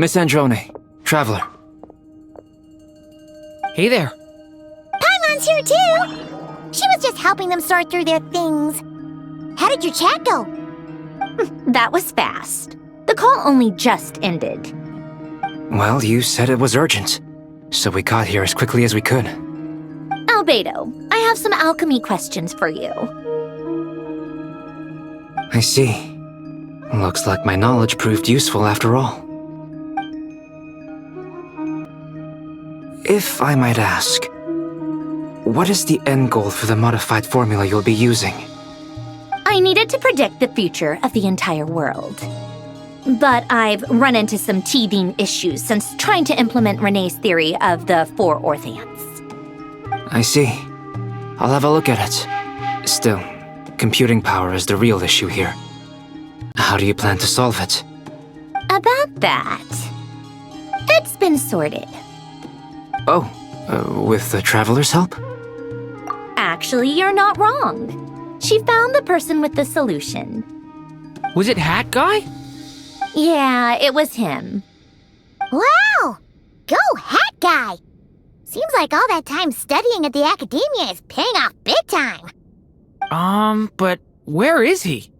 Miss Androne, Traveler. Hey there. Paimon's here too! She was just helping them sort through their things. How did your chat go? That was fast. The call only just ended. Well, you said it was urgent, so we got here as quickly as we could. Albedo, I have some alchemy questions for you. I see. Looks like my knowledge proved useful after all. If I might ask, what is the end goal for the modified formula you'll be using? I needed to predict the future of the entire world. But I've run into some teething issues since trying to implement Renee's theory of the 4 Orthants. I see. I'll have a look at it. Still, computing power is the real issue here. How do you plan to solve it? About that, it's been sorted. Oh, with the Traveler's help? Actually, you're not wrong. She found the person with the solution. Was it Hat Guy? Yeah, it was him. Wow! Go Hat Guy! Seems like all that time studying at the academia is paying off big time. But where is he?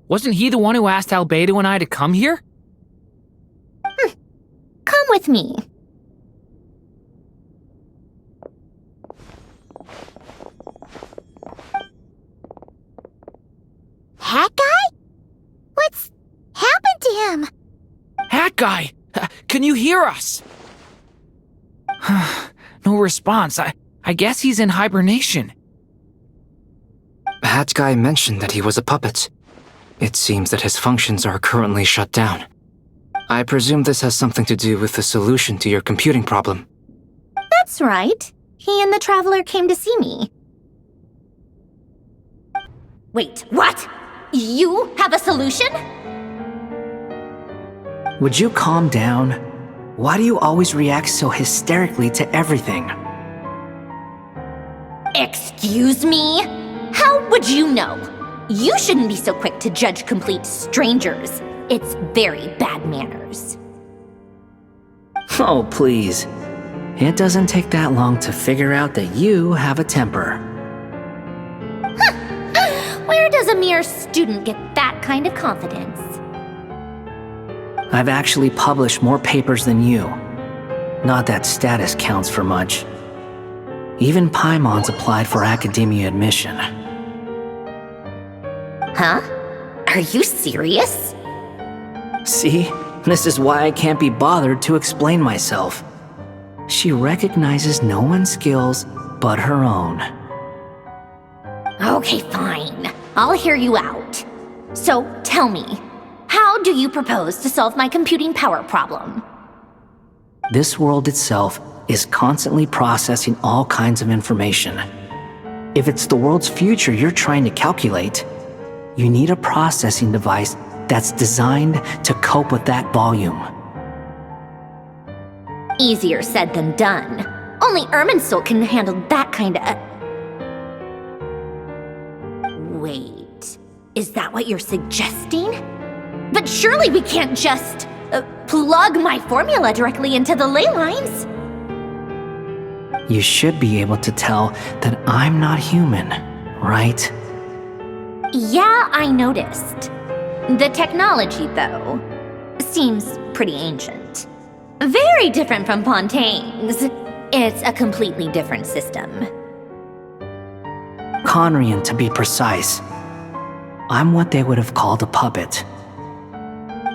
Wasn't he the one who asked Albedo and I to come here? Come with me. Hat Guy? What's happened to him? Hat Guy! Can you hear us? No response. I guess he's in hibernation. Hat Guy mentioned that he was a puppet. It seems that his functions are currently shut down. I presume this has something to do with the solution to your computing problem. That's right. He and the Traveler came to see me. Wait, what? You have a solution? Would you calm down? Why do you always react so hysterically to everything? Excuse me? How would you know? You shouldn't be so quick to judge complete strangers. It's very bad manners. Oh, please. It doesn't take that long to figure out that you have a temper. Where does a mere student get that kind of confidence? I've actually published more papers than you. Not that status counts for much. Even Paimon's applied for academia admission. Huh? Are you serious? See? This is why I can't be bothered to explain myself. She recognizes no one's skills but her own. Okay, fine. I'll hear you out. So, tell me, how do you propose to solve my computing power problem? This world itself is constantly processing all kinds of information. If it's the world's future you're trying to calculate, you need a processing device that's designed to cope with that volume. Easier said than done. Only Irminsul can handle that kind of... Wait, is that what you're suggesting? But surely we can't just plug my formula directly into the ley lines. You should be able to tell that I'm not human, right? Yeah, I noticed. The technology, though, seems pretty ancient. Very different from Pontaine's. It's a completely different system. Conrian, to be precise. I'm what they would have called a puppet.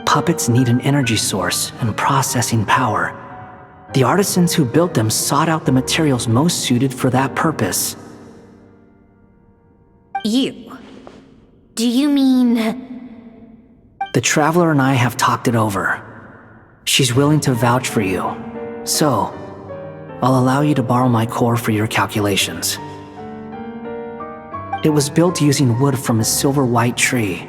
Puppets need an energy source and processing power. The artisans who built them sought out the materials most suited for that purpose. You? Do you mean... The Traveler and I have talked it over. She's willing to vouch for you. So, I'll allow you to borrow my core for your calculations. It was built using wood from a silver-white tree,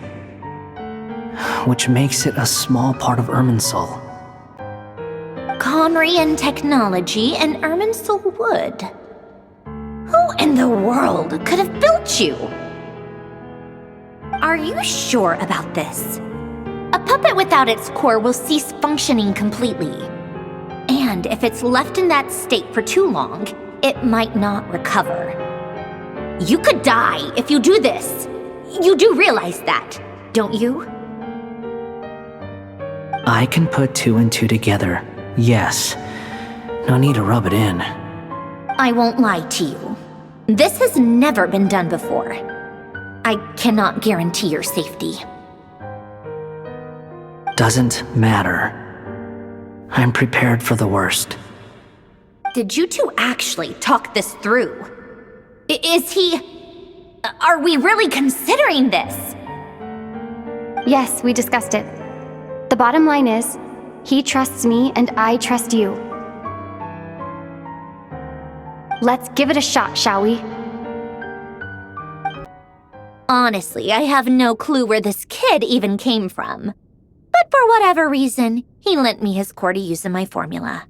which makes it a small part of Irminsul. Conrian technology and Irminsul wood. Who in the world could have built you? Are you sure about this? A puppet without its core will cease functioning completely. And if it's left in that state for too long, it might not recover. You could die if you do this. You do realize that, don't you? I can put 2 and 2 together, yes. No need to rub it in. I won't lie to you. This has never been done before. I cannot guarantee your safety. Doesn't matter. I'm prepared for the worst. Did you two actually talk this through? Is he... Are we really considering this? Yes, we discussed it. The bottom line is, he trusts me and I trust you. Let's give it a shot, shall we? Honestly, I have no clue where this kid even came from. But for whatever reason, he lent me his core to use in my formula.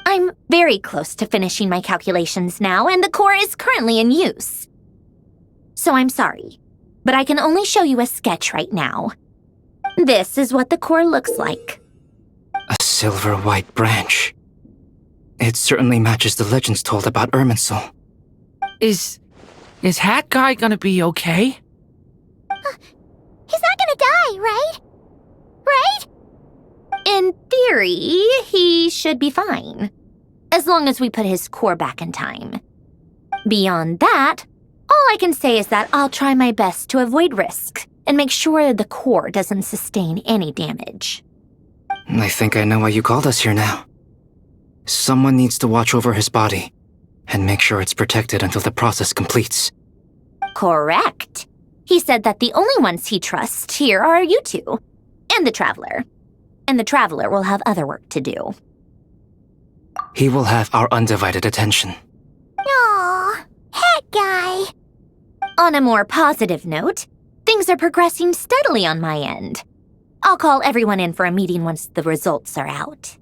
I'm very close to finishing my calculations now, and the core is currently in use. So I'm sorry, but I can only show you a sketch right now. This is what the core looks like. A silver-white branch. It certainly matches the legends told about Irminsul. Is Hat Guy gonna be okay? He's not gonna die, right? Right? In theory, he should be fine, as long as we put his core back in time. Beyond that, all I can say is that I'll try my best to avoid risk and make sure the core doesn't sustain any damage. I think I know why you called us here now. Someone needs to watch over his body and make sure it's protected until the process completes. Correct. He said that the only ones he trusts here are you two, and the Traveler. And the Traveler will have other work to do. He will have our undivided attention. Aw, Hat Guy. On a more positive note, things are progressing steadily on my end. I'll call everyone in for a meeting once the results are out.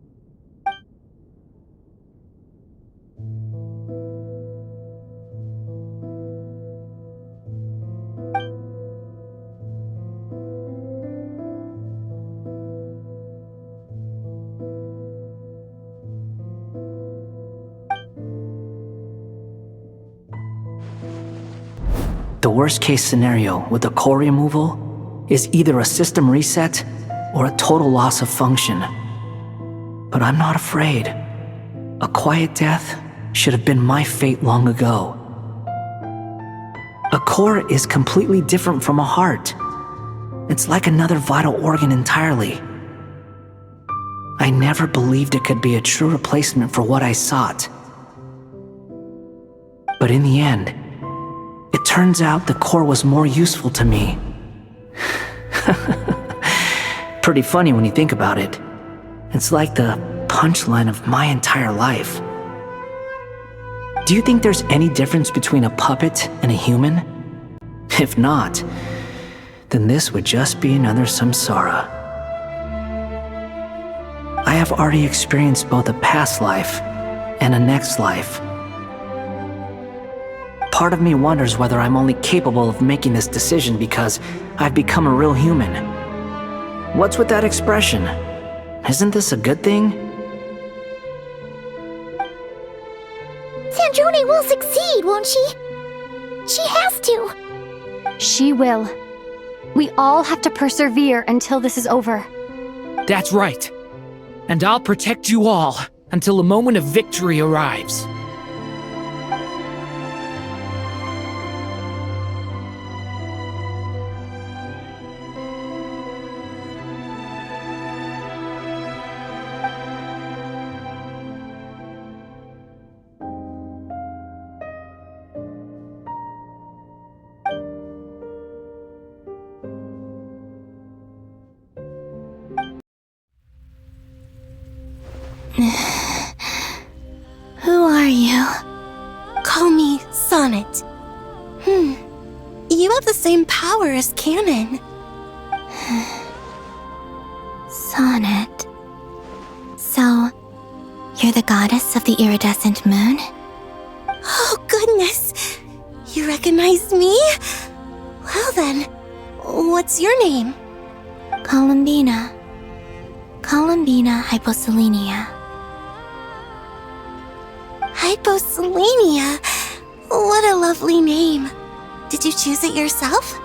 The worst case scenario with the core removal is either a system reset or a total loss of function. But I'm not afraid. A quiet death should have been my fate long ago. A core is completely different from a heart. It's like another vital organ entirely. I never believed it could be a true replacement for what I sought. But in the end, it turns out the core was more useful to me. Pretty funny when you think about it. It's like the punchline of my entire life. Do you think there's any difference between a puppet and a human? If not, then this would just be another samsara. I have already experienced both a past life and a next life. Part of me wonders whether I'm only capable of making this decision because I've become a real human. What's with that expression? Isn't this a good thing? Sandrone will succeed, won't she? She has to. She will. We all have to persevere until this is over. That's right. And I'll protect you all until the moment of victory arrives. Who are you? Call me Sonnet. You have the same power as Canon. Sonnet. So, you're the goddess of the iridescent moon? Oh, goodness! You recognize me? Well then, what's your name? Columbina. Columbina hyposelenia. Hyposelenia? What a lovely name. Did you choose it yourself?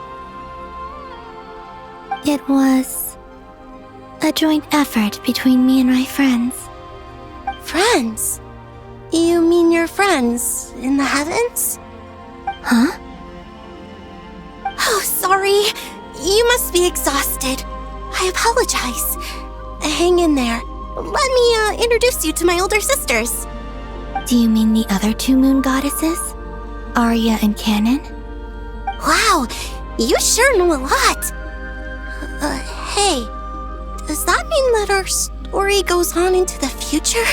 It was a joint effort between me and my friends. Friends? You mean your friends in the heavens? Huh? Oh, sorry. You must be exhausted. I apologize. Hang in there. Let me introduce you to my older sisters. Do you mean the other two moon goddesses? Arya and Canon? Wow, you sure know a lot. Hey, does that mean that our story goes on into the future?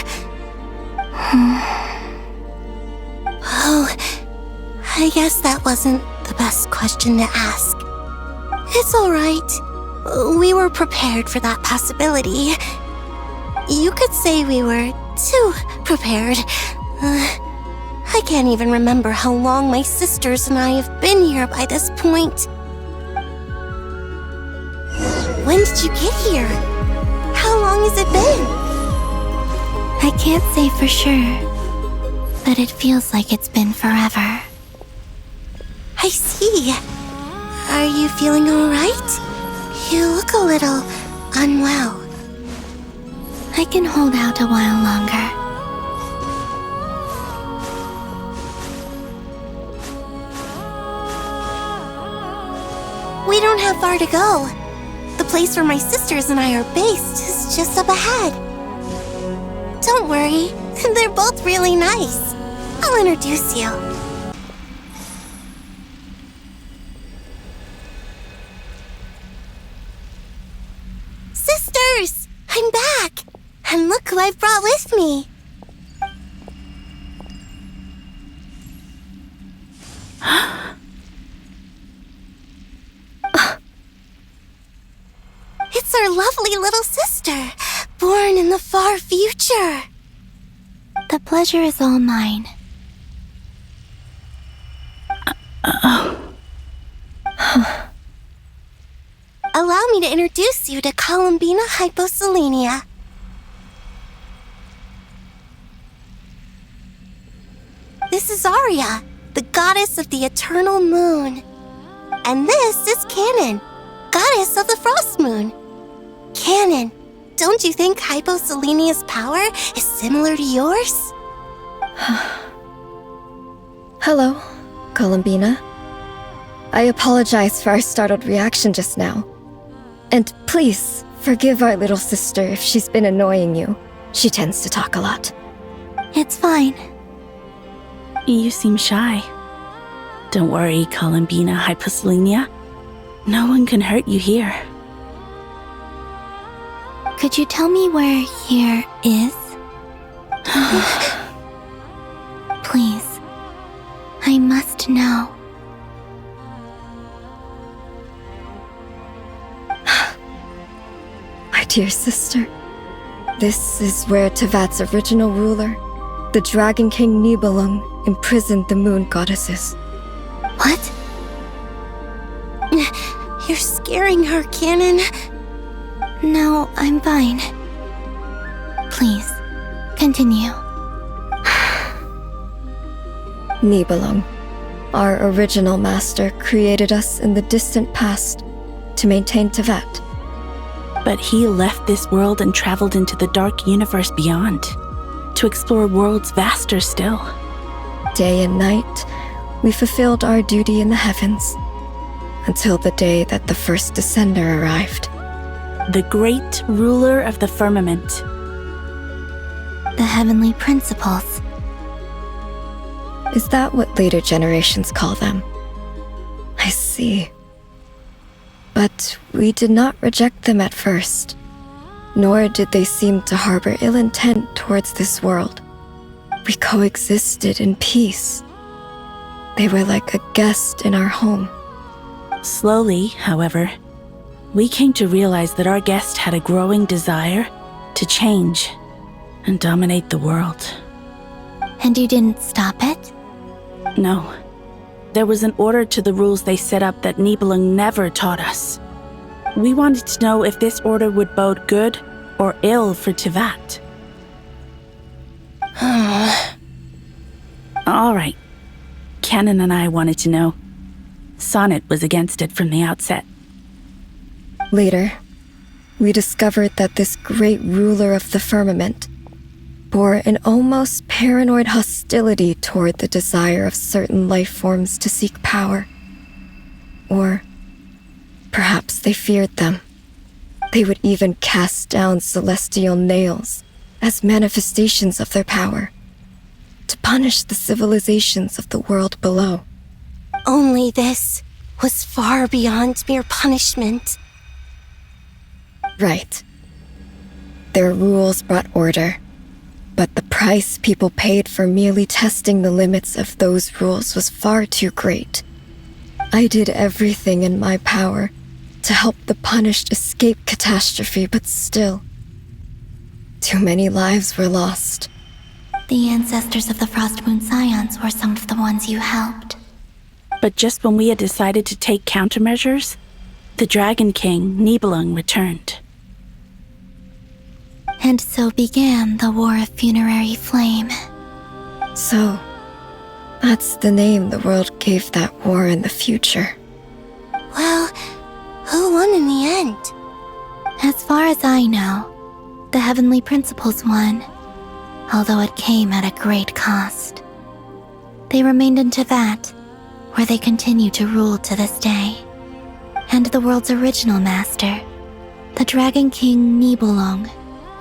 Oh, I guess that wasn't the best question to ask. It's alright. We were prepared for that possibility. You could say we were too prepared. I can't even remember how long my sisters and I have been here by this point. When did you get here? How long has it been? I can't say for sure, but it feels like it's been forever. I see. Are you feeling alright? You look a little unwell. I can hold out a while longer. We don't have far to go. The place where my sisters and I are based is just up ahead. Don't worry, they're both really nice. I'll introduce you. Sisters! I'm back! And look who I've brought with me. It's our lovely little sister, born in the far future. The pleasure is all mine. Allow me to introduce you to Columbina hyposelenia. This is Arya, the goddess of the eternal moon. And this is Canon, goddess of the frost moon. Canon, don't you think hyposelenia's power is similar to yours? Hello, Columbina. I apologize for our startled reaction just now. And please, forgive our little sister if she's been annoying you. She tends to talk a lot. It's fine. You seem shy. Don't worry, Columbina hyposelenia. No one can hurt you here. Could you tell me where here is? Please. I must know. My dear sister, this is where Tevat's original ruler, the Dragon King Nibelung, imprisoned the moon goddesses. What? You're scaring her, Canon. No, I'm fine. Please, continue. Nibelung, our original master, created us in the distant past to maintain Tevat. But he left this world and traveled into the dark universe beyond, to explore worlds vaster still. Day and night, we fulfilled our duty in the heavens, until the day that the first descender arrived. The great ruler of the firmament. The heavenly principles. Is that what later generations call them? I see. But we did not reject them at first, nor did they seem to harbor ill intent towards this world. We coexisted in peace. They were like a guest in our home. Slowly, however, we came to realize that our guest had a growing desire to change and dominate the world. And you didn't stop it? No. There was an order to the rules they set up that Nibelung never taught us. We wanted to know if this order would bode good or ill for Tivat. All right. Canon and I wanted to know. Sonnet was against it from the outset. Later, we discovered that this great ruler of the firmament bore an almost paranoid hostility toward the desire of certain life forms to seek power. Or perhaps they feared them. They would even cast down celestial nails as manifestations of their power, to punish the civilizations of the world below. Only this was far beyond mere punishment. Right. Their rules brought order, but the price people paid for merely testing the limits of those rules was far too great. I did everything in my power to help the punished escape catastrophe, but still, too many lives were lost. The ancestors of the Frost Moon Scions were some of the ones you helped. But just when we had decided to take countermeasures, the Dragon King, Nibelung, returned. And so began the War of Funerary Flame. So, that's the name the world gave that war in the future. Well, who won in the end? As far as I know, the Heavenly Principles won, although it came at a great cost. They remained in Tivat, where they continue to rule to this day. And the world's original master, the Dragon King Nibelung,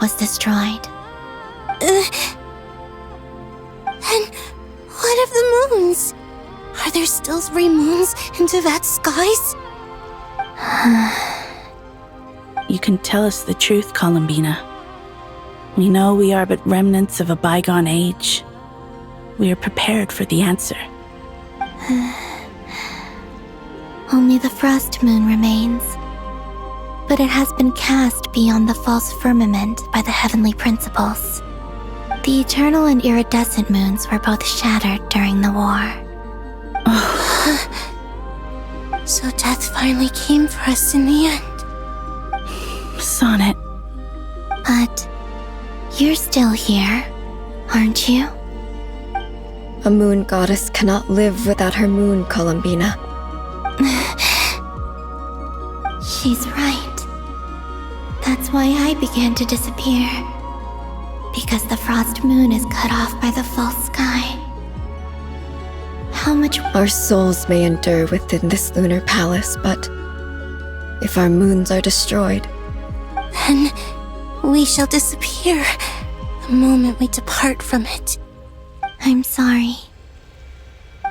was destroyed. And what of the moons? Are there still 3 moons in Tivat's skies? You can tell us the truth, Columbina. We know we are but remnants of a bygone age. We are prepared for the answer. Only the Frost Moon remains. But it has been cast beyond the false firmament by the Heavenly Principles. The eternal and iridescent moons were both shattered during the war. So death finally came for us in the end. Sonnet. But you're still here, aren't you? A moon goddess cannot live without her moon, Columbina. She's right. That's why I began to disappear. Because the Frost Moon is cut off by the false sky. How much Our souls may endure within this lunar palace, but if our moons are destroyed, Then we shall disappear the moment we depart from it. I'm sorry.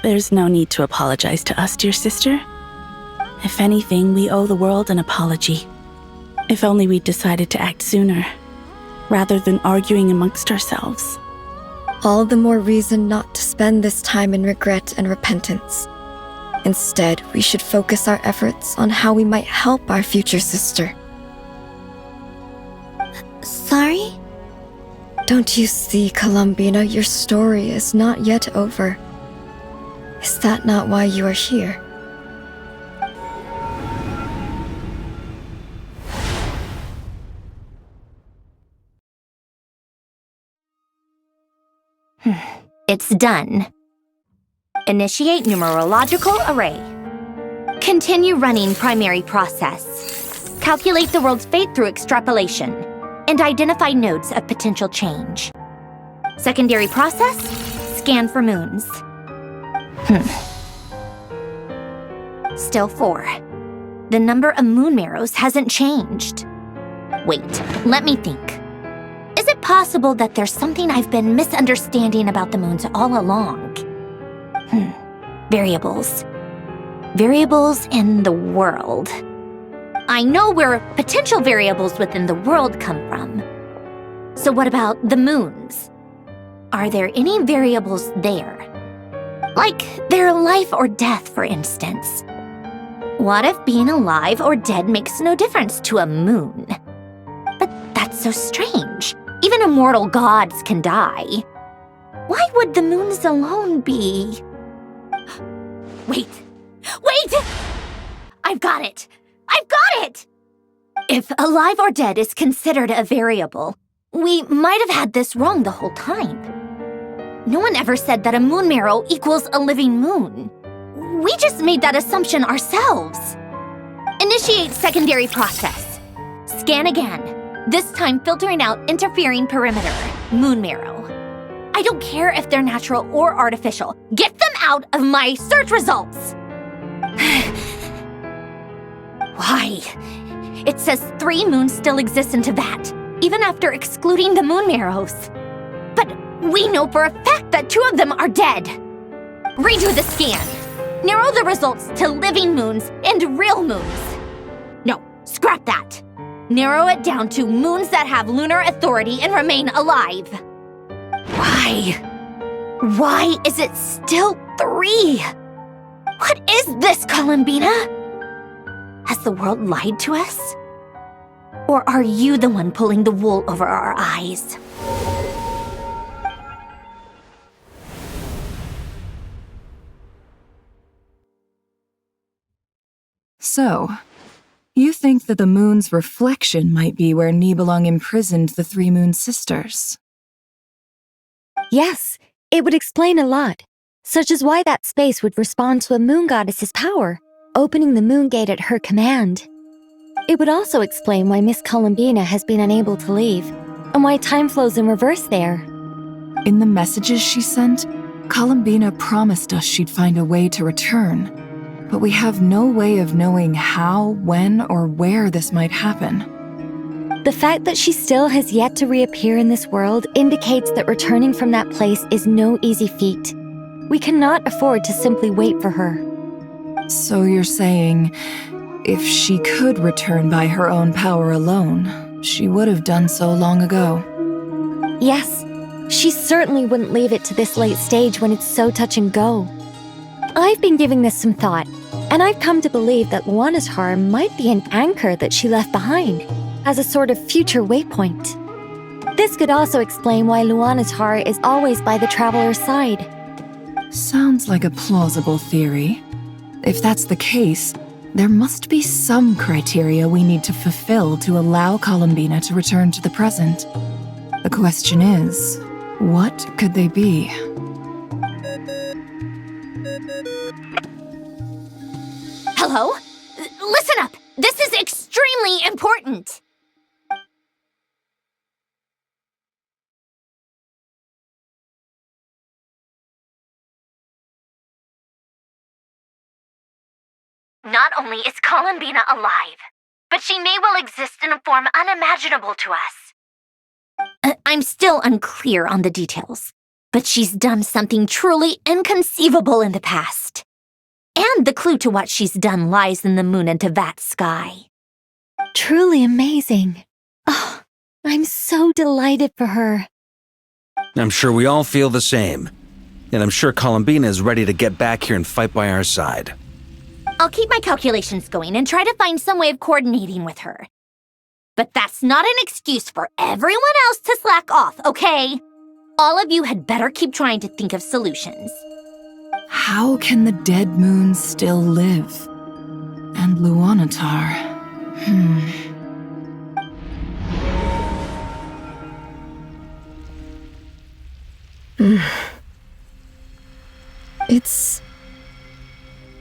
There's no need to apologize to us, dear sister. If anything, we owe the world an apology. If only we'd decided to act sooner, rather than arguing amongst ourselves. all the more reason not to spend this time in regret and repentance. Instead, we should focus our efforts on how we might help our future sister. Sorry? Don't you see, Columbina, your story is not yet over. Is that not why you are here? It's done. Initiate numerological array. Continue running primary process. Calculate the world's fate through extrapolation, and identify nodes of potential change. Secondary process, scan for moons. Still 4. The number of moon marrows hasn't changed. Wait, let me think. Is it possible that there's something I've been misunderstanding about the moons all along? Variables. Variables in the world. I know where potential variables within the world come from. So what about the moons? Are there any variables there? Like their life or death, for instance. What if being alive or dead makes no difference to a moon? But that's so strange. Even immortal gods can die. Why would the moons alone be? Wait! Wait! I've got it! I've got it! If alive or dead is considered a variable, we might have had this wrong the whole time. No one ever said that a moon marrow equals a living moon. We just made that assumption ourselves. Initiate secondary process. Scan again, this time filtering out interfering perimeter, moon marrow. I don't care if they're natural or artificial. Get them out of my search results! Why? It says 3 moons still exist in Teyvat, even after excluding the moon marrows. But we know for a fact that 2 of them are dead. Redo the scan. Narrow the results to living moons and real moons. No, scrap that. Narrow it down to moons that have lunar authority and remain alive. Why? Why is it still 3? What is this, Columbina? Has the world lied to us? Or are you the one pulling the wool over our eyes? So, you think that the moon's reflection might be where Nibelung imprisoned the 3 moon sisters? Yes, it would explain a lot, such as why that space would respond to a moon goddess's power, opening the moon gate at her command. It would also explain why Miss Columbina has been unable to leave, and why time flows in reverse there. In the messages she sent, Columbina promised us she'd find a way to return, but we have no way of knowing how, when, or where this might happen. The fact that she still has yet to reappear in this world indicates that returning from that place is no easy feat. We cannot afford to simply wait for her. So you're saying, if she could return by her own power alone, she would have done so long ago? Yes, she certainly wouldn't leave it to this late stage when it's so touch and go. I've been giving this some thought, and I've come to believe that Luana's harm might be an anchor that she left behind, as a sort of future waypoint. This could also explain why Luana's heart is always by the traveler's side. Sounds like a plausible theory. If that's the case, there must be some criteria we need to fulfill to allow Columbina to return to the present. The question is, what could they be? Hello? Listen up! This is extremely important! Not only is Columbina alive, but she may well exist in a form unimaginable to us. I'm still unclear on the details, but she's done something truly inconceivable in the past. And the clue to what she's done lies in the moon and Teyvat sky. Truly amazing. Oh, I'm so delighted for her. I'm sure we all feel the same. And I'm sure Columbina is ready to get back here and fight by our side. I'll keep my calculations going and try to find some way of coordinating with her. But that's not an excuse for everyone else to slack off, okay? All of you had better keep trying to think of solutions. How can the dead moons still live? And Luanatar? It's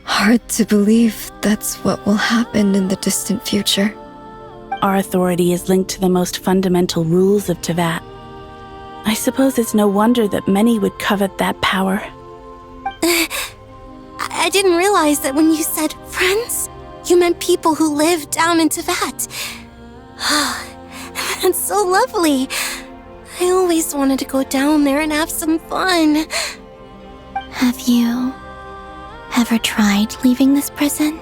hard to believe that's what will happen in the distant future. Our authority is linked to the most fundamental rules of Teyvat. I suppose it's no wonder that many would covet that power. I didn't realize that when you said friends, you meant people who live down in Teyvat. That's so lovely. I always wanted to go down there and have some fun. Have you ever tried leaving this prison?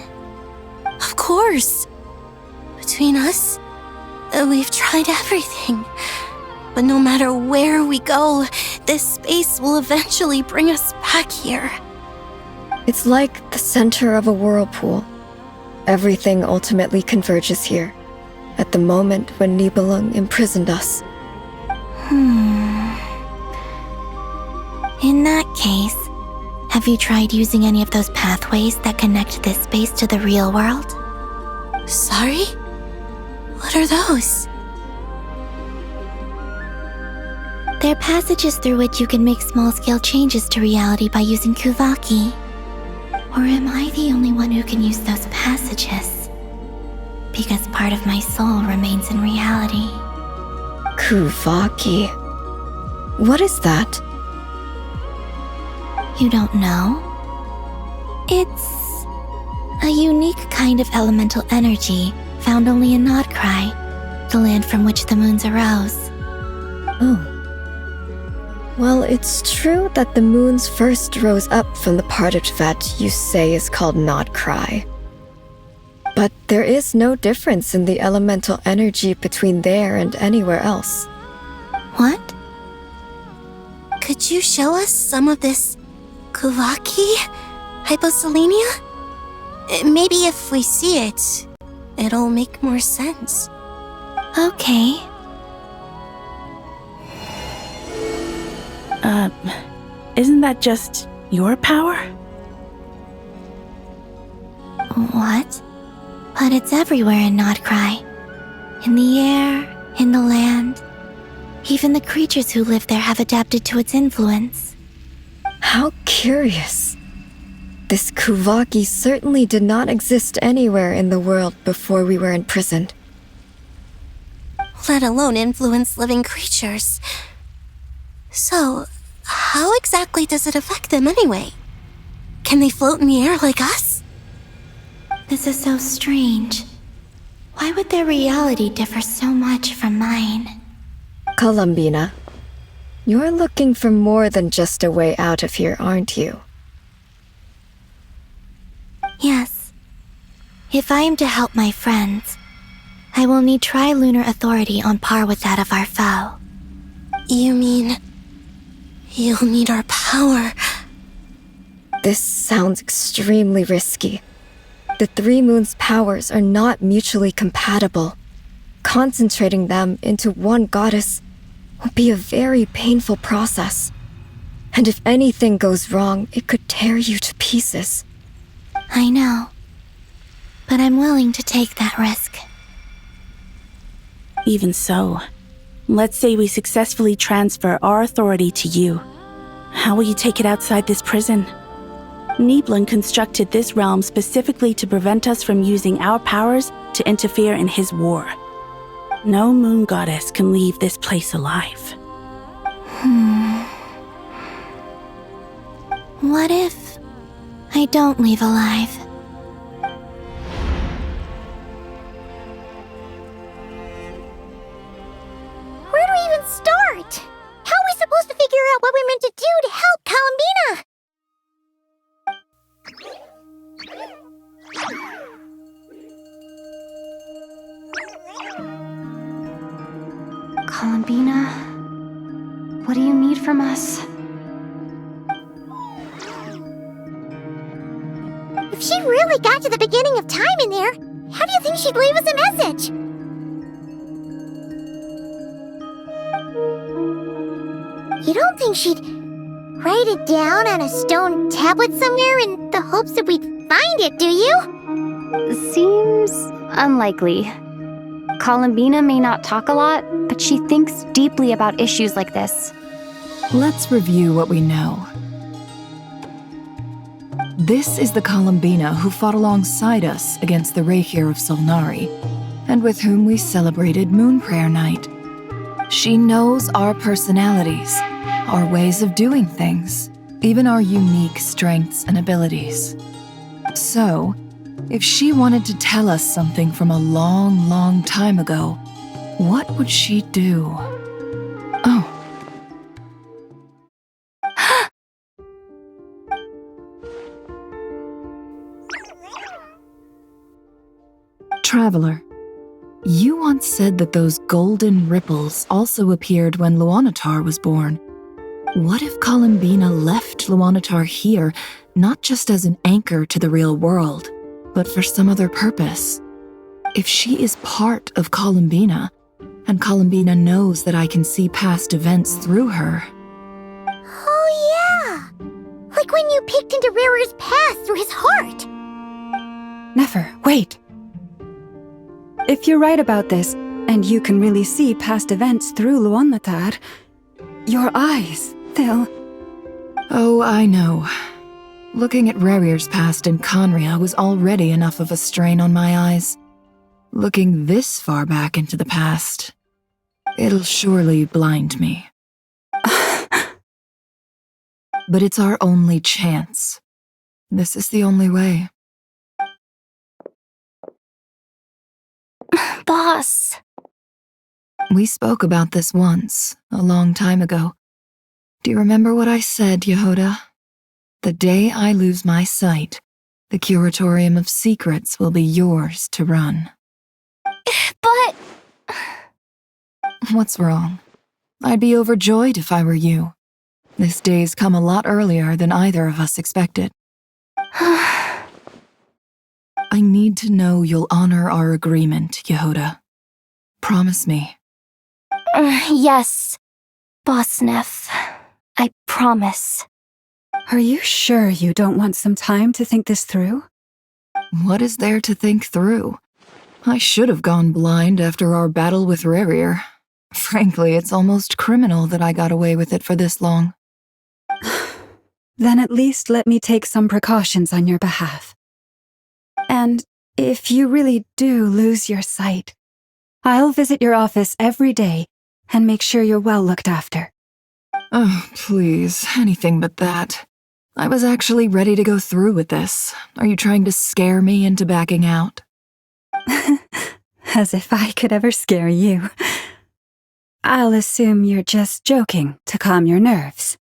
Of course. Between us, we've tried everything. But no matter where we go, this space will eventually bring us back here. It's like the center of a whirlpool. Everything ultimately converges here, at the moment when Nibelung imprisoned us. In that case, have you tried using any of those pathways that connect this space to the real world? Sorry? What are those? They're passages through which you can make small-scale changes to reality by using Kuvaki. Or am I the only one who can use those passages? Because part of my soul remains in reality. Kuvaki. What is that? You don't know? It's a unique kind of elemental energy found only in Nodcry, the land from which the moons arose. Oh. Well, it's true that the moons first rose up from the part of Tibet you say is called Nodcry. But there is no difference in the elemental energy between there and anywhere else. What? Could you show us some of this Kuvaki hyposelenia? Maybe if we see it, it'll make more sense. Okay. Isn't that just your power? What? But it's everywhere in Nodcry. In the air, in the land. Even the creatures who live there have adapted to its influence. How curious. This Kuvaki certainly did not exist anywhere in the world before we were imprisoned. Let alone influence living creatures. So, how exactly does it affect them anyway? Can they float in the air like us? This is so strange. Why would their reality differ so much from mine? Columbina, you're looking for more than just a way out of here, aren't you? Yes. If I am to help my friends, I will need tri-lunar authority on par with that of our foe. You mean... you'll need our power? This sounds extremely risky. The three moons' powers are not mutually compatible. Concentrating them into one goddess will be a very painful process. And if anything goes wrong, it could tear you to pieces. I know. But I'm willing to take that risk. Even so, let's say we successfully transfer our authority to you. How will you take it outside this prison? Niblin constructed this realm specifically to prevent us from using our powers to interfere in his war. No moon goddess can leave this place alive. What if I don't leave alive? Where do we even start? How are we supposed to figure out what we're meant to do to help Columbina? Columbina, what do you need from us? If she really got to the beginning of time in there, how do you think she'd leave us a message? You don't think she'd write it down on a stone tablet somewhere in the hopes that we'd find it, do you? Seems unlikely. Columbina may not talk a lot, but she thinks deeply about issues like this. Let's review what we know. This is the Columbina who fought alongside us against the Reikir of Solnari, and with whom we celebrated Moon Prayer Night. She knows our personalities, our ways of doing things, even our unique strengths and abilities. So, if she wanted to tell us something from a long, long time ago, what would she do? Oh. Traveler, you once said that those golden ripples also appeared when Luanatar was born. What if Columbina left Luanatar here, not just as an anchor to the real world, but for some other purpose? If she is part of Columbina, and Columbina knows that I can see past events through her... Oh yeah! Like when you peeked into Rarer's past through his heart! Never, wait! If you're right about this, and you can really see past events through Luanmatar, your eyes, they'll... Oh, I know. Looking at Rerir's past in Conria was already enough of a strain on my eyes. Looking this far back into the past, it'll surely blind me. But it's our only chance. This is the only way. Boss. We spoke about this once, a long time ago. Do you remember what I said, Yehoda? The day I lose my sight, the Curatorium of Secrets will be yours to run. But... What's wrong? I'd be overjoyed if I were you. This day's come a lot earlier than either of us expected. I need to know you'll honor our agreement, Yehoda. Promise me. Yes, Boss Neff. I promise. Are you sure you don't want some time to think this through? What is there to think through? I should have gone blind after our battle with Rerir. Frankly, it's almost criminal that I got away with it for this long. Then at least let me take some precautions on your behalf. And if you really do lose your sight, I'll visit your office every day and make sure you're well looked after. Oh, please, anything but that. I was actually ready to go through with this. Are you trying to scare me into backing out? As if I could ever scare you. I'll assume you're just joking to calm your nerves.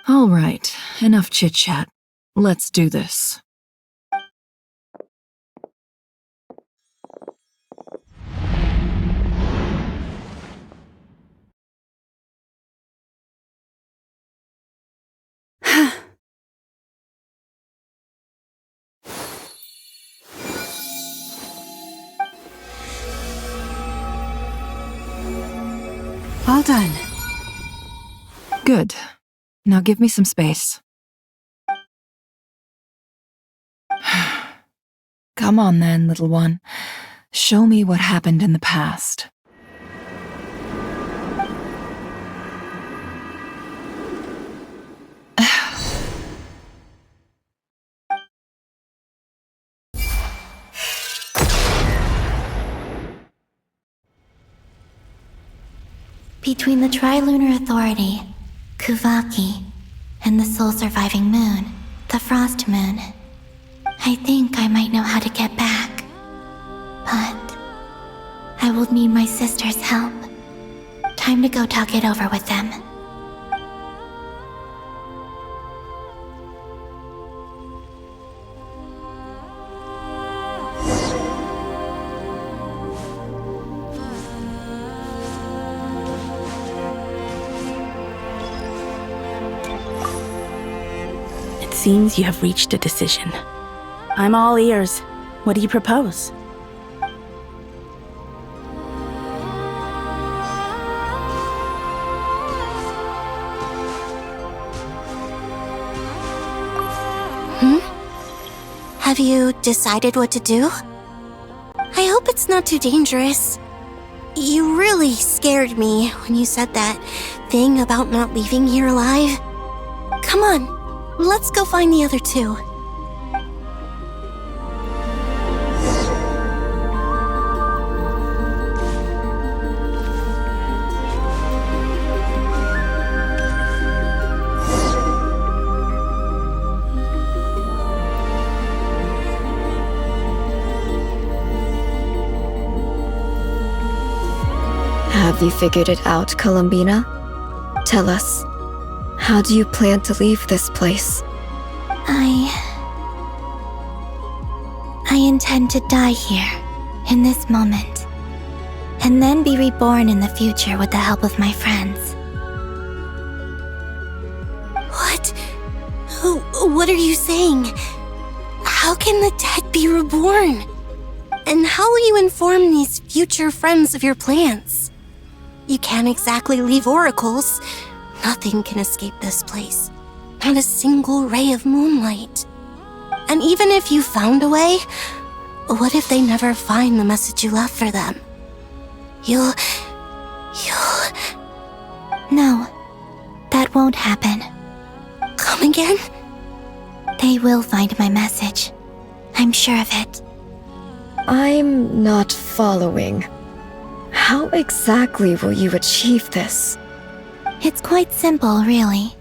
All right, enough chit-chat. Let's do this. All done. Good. Now give me some space. Come on then, little one. Show me what happened in the past. Between the Trilunar Authority, Kuvaki, and the soul-surviving moon, the Frost Moon, I think I might know how to get back. But I will need my sister's help. Time to go talk it over with them. Seems you have reached a decision. I'm all ears. What do you propose? Have you decided what to do? I hope it's not too dangerous. You really scared me when you said that thing about not leaving here alive. Come on. Let's go find the other two. Have you figured it out, Columbina? Tell us. How do you plan to leave this place? I intend to die here, in this moment, and then be reborn in the future with the help of my friends. What? What are you saying? How can the dead be reborn? And how will you inform these future friends of your plans? You can't exactly leave oracles. Nothing can escape this place. Not a single ray of moonlight. And even if you found a way, What if they never find the message you left for them? You'll... No, that won't happen. Come again? They will find my message. I'm sure of it. I'm not following. How exactly will you achieve this? It's quite simple, really.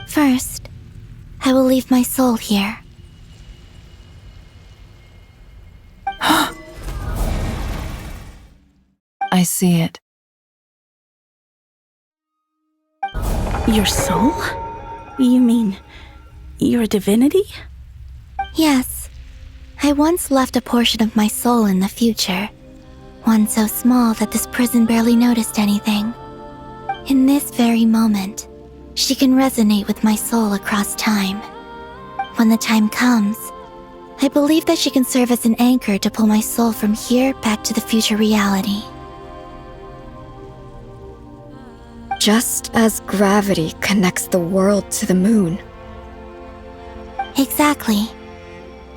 First, I will leave my soul here. I see it. Your soul? You mean your divinity? Yes. I once left a portion of my soul in the future. One so small that this prison barely noticed anything. In this very moment, she can resonate with my soul across time. When the time comes, I believe that she can serve as an anchor to pull my soul from here back to the future reality. Just as gravity connects the world to the moon. Exactly.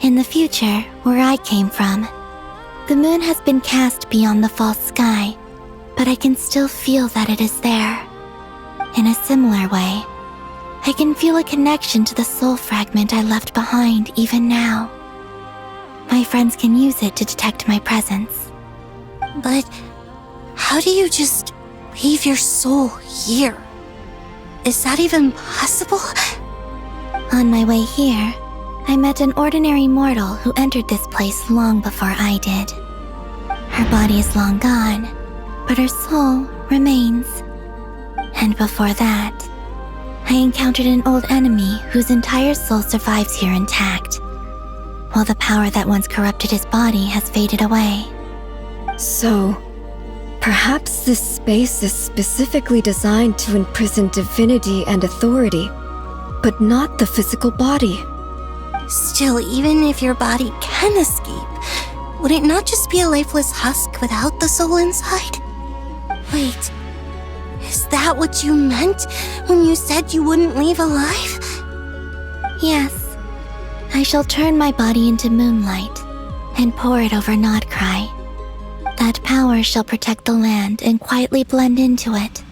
In the future, where I came from, the moon has been cast beyond the false sky, but I can still feel that it is there. In a similar way, I can feel a connection to the soul fragment I left behind even now. My friends can use it to detect my presence. But how do you just leave your soul here? Is that even possible? On my way here, I met an ordinary mortal who entered this place long before I did. Her body is long gone, but her soul remains. And before that, I encountered an old enemy whose entire soul survives here intact, while the power that once corrupted his body has faded away. So, perhaps this space is specifically designed to imprison divinity and authority, but not the physical body. Still, even if your body can escape, would it not just be a lifeless husk without the soul inside? Wait, is that what you meant when you said you wouldn't leave alive? Yes, I shall turn my body into moonlight and pour it over Nodcry. That power shall protect the land and quietly blend into it,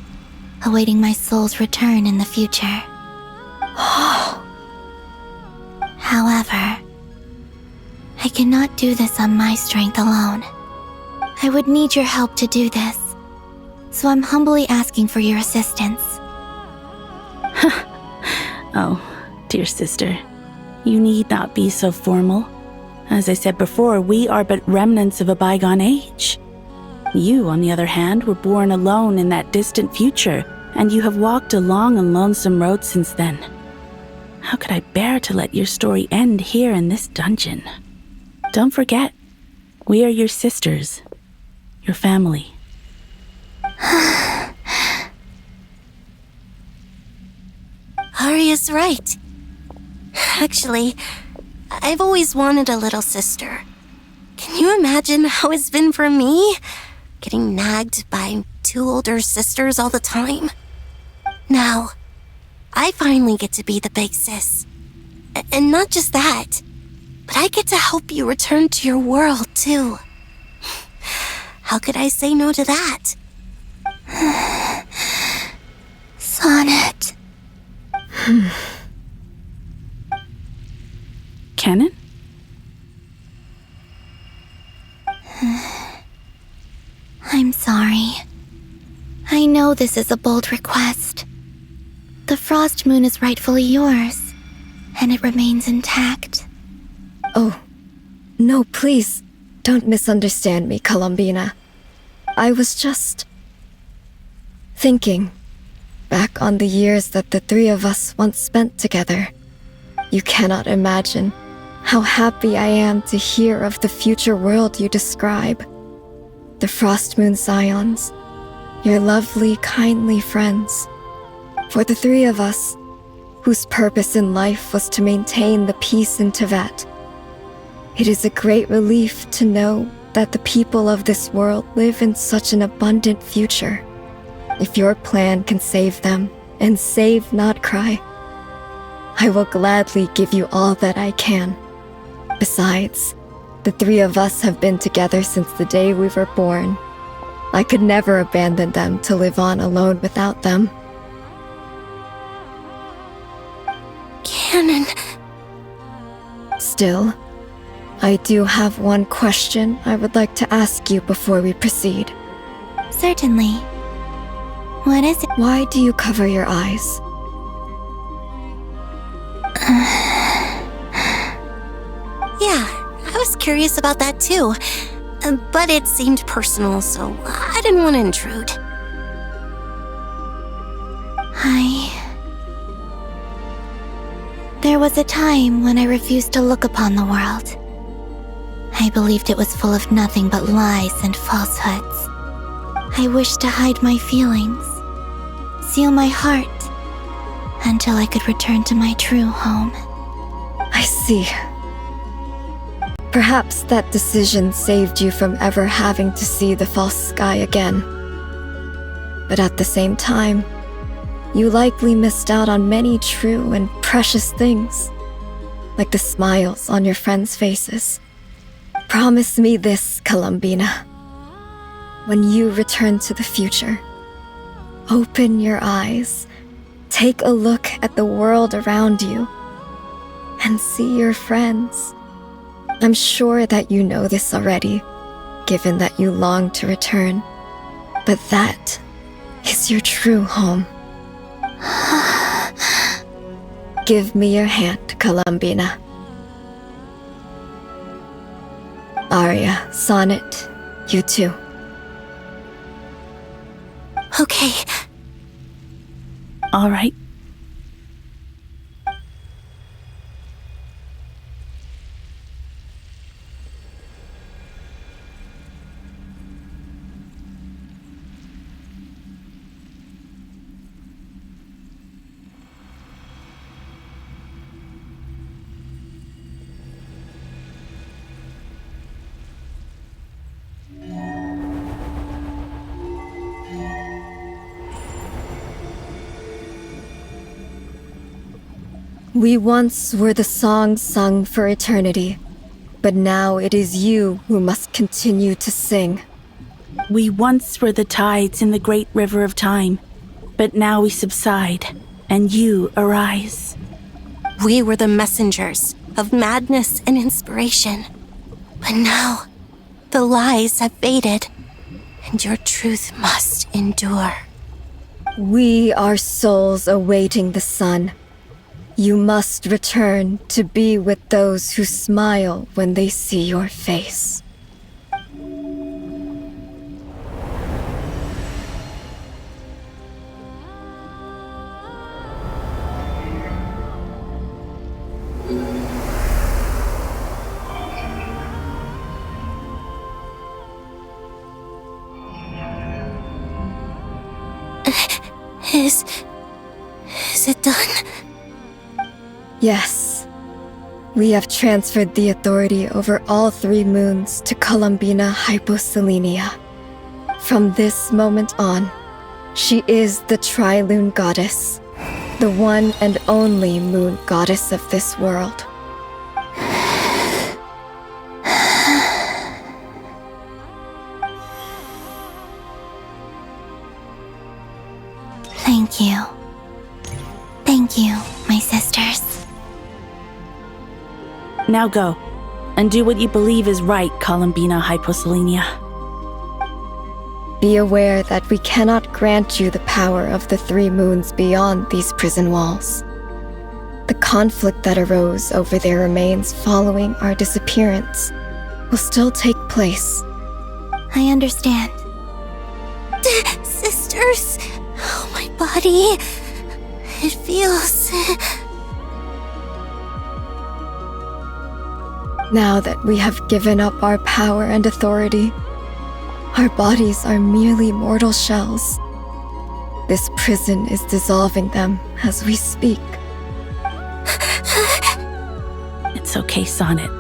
awaiting my soul's return in the future. However, I cannot do this on my strength alone. I would need your help to do this, so I'm humbly asking for your assistance. Oh, dear sister, you need not be so formal. As I said before, we are but remnants of a bygone age. You, on the other hand, were born alone in that distant future, and you have walked a long and lonesome road since then. How could I bear to let your story end here in this dungeon? Don't forget, we are your sisters, your family. Arya's right. Actually, I've always wanted a little sister. Can you imagine how it's been for me? Getting nagged by two older sisters all the time. Now, I finally get to be the big sis. And not just that, but I get to help you return to your world, too. How could I say no to that? Sonnet. Canon? I'm sorry. I know this is a bold request. The Frost Moon is rightfully yours, and it remains intact. Oh, no, please, don't misunderstand me, Columbina. I was just thinking back on the years that the three of us once spent together. You cannot imagine how happy I am to hear of the future world you describe. The Frost Moon Scions, your lovely, kindly friends. For the three of us, whose purpose in life was to maintain the peace in Teyvat, it is a great relief to know that the people of this world live in such an abundant future. If your plan can save them and save Nodcry, I will gladly give you all that I can. Besides, The three of us have been together since the day we were born. I could never abandon them to live on alone without them. Canon. Still, I do have one question I would like to ask you before we proceed. Certainly. What is it? Why do you cover your eyes? Yeah, I was curious about that too. But it seemed personal, so I didn't want to intrude. There was a time when I refused to look upon the world. I believed it was full of nothing but lies and falsehoods. I wished to hide my feelings, seal my heart, until I could return to my true home. I see. Perhaps that decision saved you from ever having to see the false sky again. But at the same time, you likely missed out on many true and precious things, like the smiles on your friends' faces. Promise me this, Columbina. When you return to the future, open your eyes, take a look at the world around you, and see your friends. I'm sure that you know this already, given that you long to return. But that is your true home. Give me your hand, Columbina. Aria, Sonnet, you too. Okay. All right. We once were the songs sung for eternity, but now it is you who must continue to sing. We once were the tides in the great river of time, but now we subside, and you arise. We were the messengers of madness and inspiration. But now, the lies have faded, and your truth must endure. We are souls awaiting the sun. You must return to be with those who smile when they see your face. Is it done? Yes. We have transferred the authority over all 3 moons to Columbina Hyposelenia. From this moment on, she is the Tri-Lune Goddess, the one and only moon goddess of this world. Thank you. Thank you, my sisters. Now go, and do what you believe is right, Columbina Hyposelenia. Be aware that we cannot grant you the power of the 3 moons beyond these prison walls. The conflict that arose over their remains following our disappearance will still take place. I understand. Sisters, oh, my body. It feels... Now that we have given up our power and authority, our bodies are merely mortal shells. This prison is dissolving them as we speak. It's okay, Sonnet.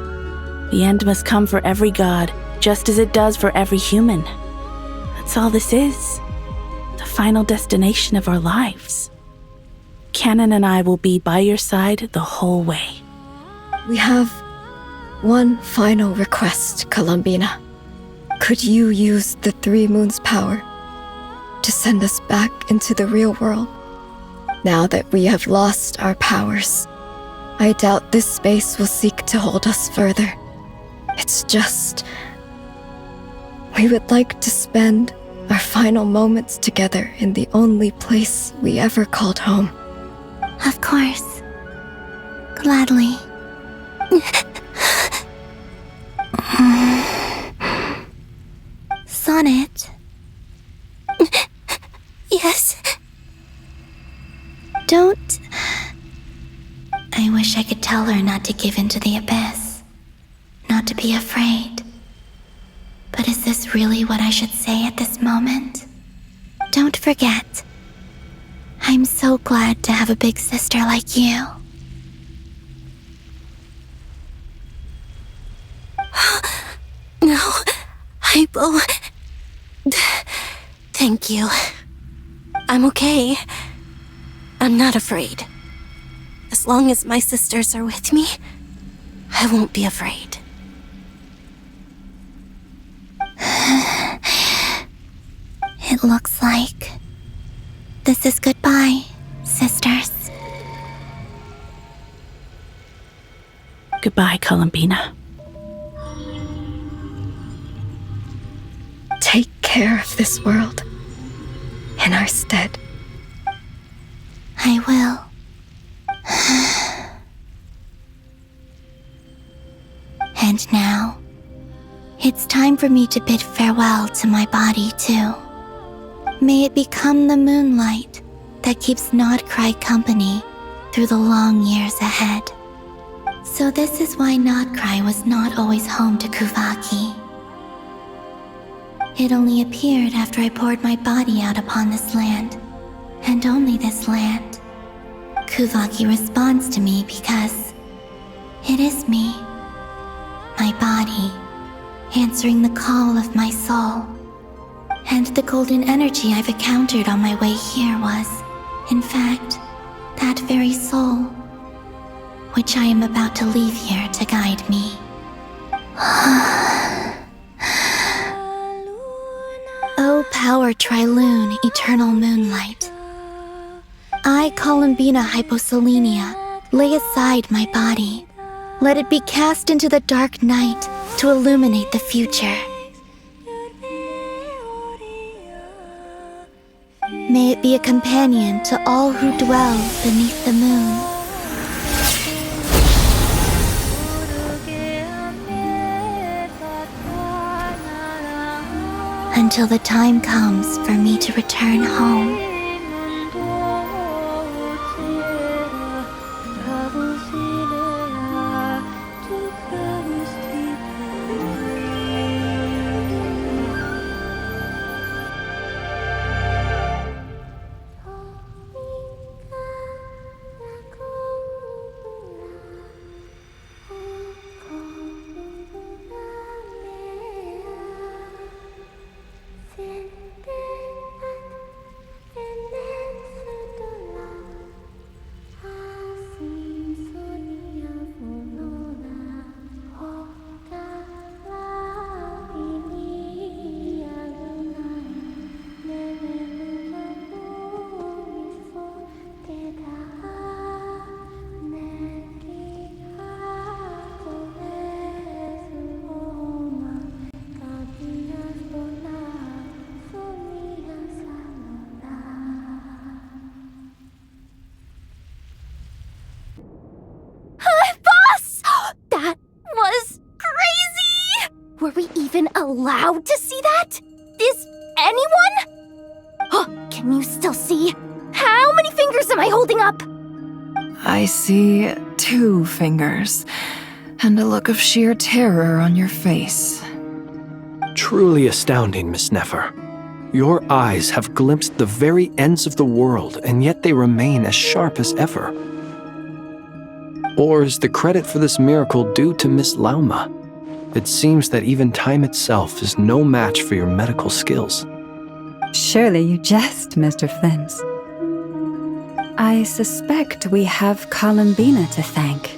The end must come for every god, just as it does for every human. That's all this is. The final destination of our lives. Canon and I will be by your side the whole way. We have one final request, Columbina. Could you use the Three Moons' power to send us back into the real world? Now that we have lost our powers, I doubt this space will seek to hold us further. It's just... we would like to spend our final moments together in the only place we ever called home. Of course. Gladly. Sonnet? Yes? Don't... I wish I could tell her not to give in to the abyss. Not to be afraid. But is this really what I should say at this moment? Don't forget. I'm so glad to have a big sister like you. No, Hypo. Thank you. I'm okay. I'm not afraid. As long as my sisters are with me, I won't be afraid. It looks like this is goodbye, sisters. Goodbye, Columbina. Take care of this world in our stead. I will. And now, it's time for me to bid farewell to my body too. May it become the moonlight that keeps Nodcry company through the long years ahead. So this is why Nodcry was not always home to Kuvaki. It only appeared after I poured my body out upon this land, and only this land. Kuvaki responds to me because it is me, my body, answering the call of my soul. And the golden energy I've encountered on my way here was, in fact, that very soul, which I am about to leave here to guide me. O power Trilune, eternal moonlight. I, Columbina Hyposelenia, lay aside my body. Let it be cast into the dark night to illuminate the future. May it be a companion to all who dwell beneath the moon. Until the time comes for me to return home. Allowed to see that? Is anyone? Can you still see? How many fingers am I holding up? I see 2 fingers, and a look of sheer terror on your face. Truly astounding, Miss Nefer. Your eyes have glimpsed the very ends of the world, and yet they remain as sharp as ever. Or is the credit for this miracle due to Miss Lauma? It seems that even time itself is no match for your medical skills. Surely you jest, Mr. Flint. I suspect we have Columbina to thank.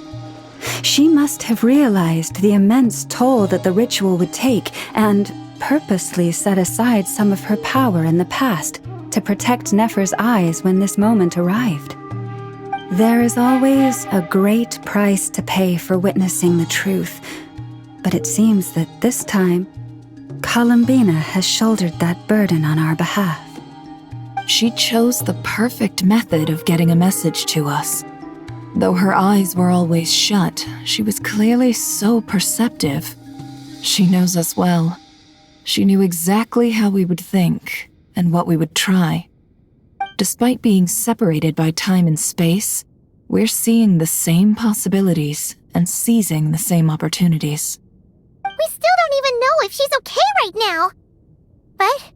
She must have realized the immense toll that the ritual would take and purposely set aside some of her power in the past to protect Nefer's eyes when this moment arrived. There is always a great price to pay for witnessing the truth, but it seems that this time, Columbina has shouldered that burden on our behalf. She chose the perfect method of getting a message to us. Though her eyes were always shut, she was clearly so perceptive. She knows us well. She knew exactly how we would think and what we would try. Despite being separated by time and space, we're seeing the same possibilities and seizing the same opportunities. We still don't even know if she's okay right now. But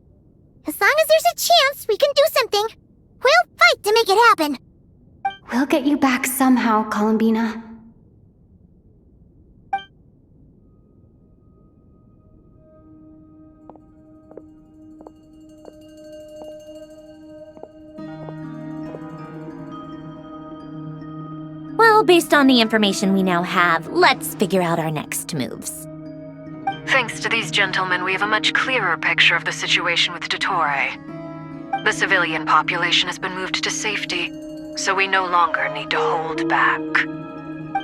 as long as there's a chance we can do something, we'll fight to make it happen. We'll get you back somehow, Columbina. Well, based on the information we now have, let's figure out our next moves. Thanks to these gentlemen, we have a much clearer picture of the situation with Dottore. The civilian population has been moved to safety, so we no longer need to hold back.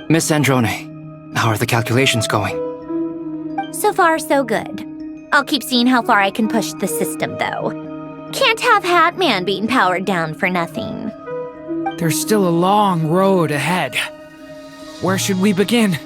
Miss Androne, how are the calculations going? So far, so good. I'll keep seeing how far I can push the system, though. Can't have Hatman being powered down for nothing. There's still a long road ahead. Where should we begin?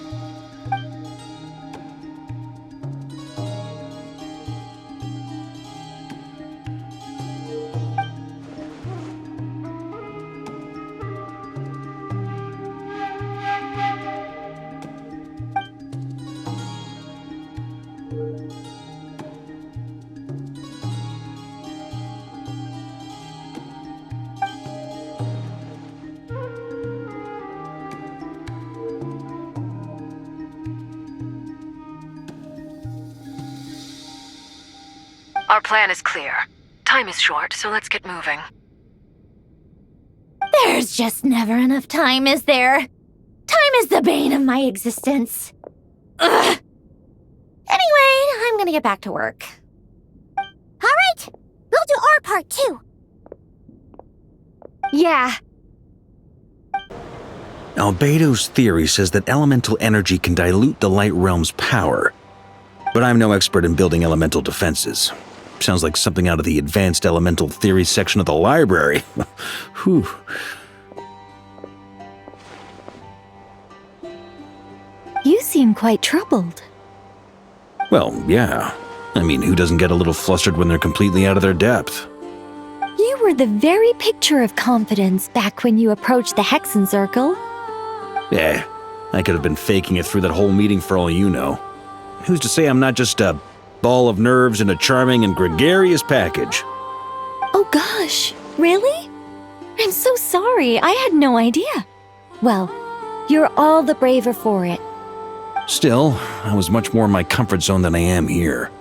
Our plan is clear. Time is short, so let's get moving. There's just never enough time, is there? Time is the bane of my existence. Ugh. Anyway, I'm gonna get back to work. Alright, we'll do our part too. Yeah. Albedo's theory says that elemental energy can dilute the light realm's power. But I'm no expert in building elemental defenses. Sounds like something out of the advanced elemental theory section of the library. Whew. You seem quite troubled. Well, yeah. I mean, who doesn't get a little flustered when they're completely out of their depth? You were the very picture of confidence back when you approached the Hexen Circle. I could have been faking it through that whole meeting for all you know. Who's to say I'm not just a ball of nerves in a charming and gregarious package? Oh gosh, really? I'm so sorry, I had no idea. Well, you're all the braver for it. Still, I was much more in my comfort zone than I am here.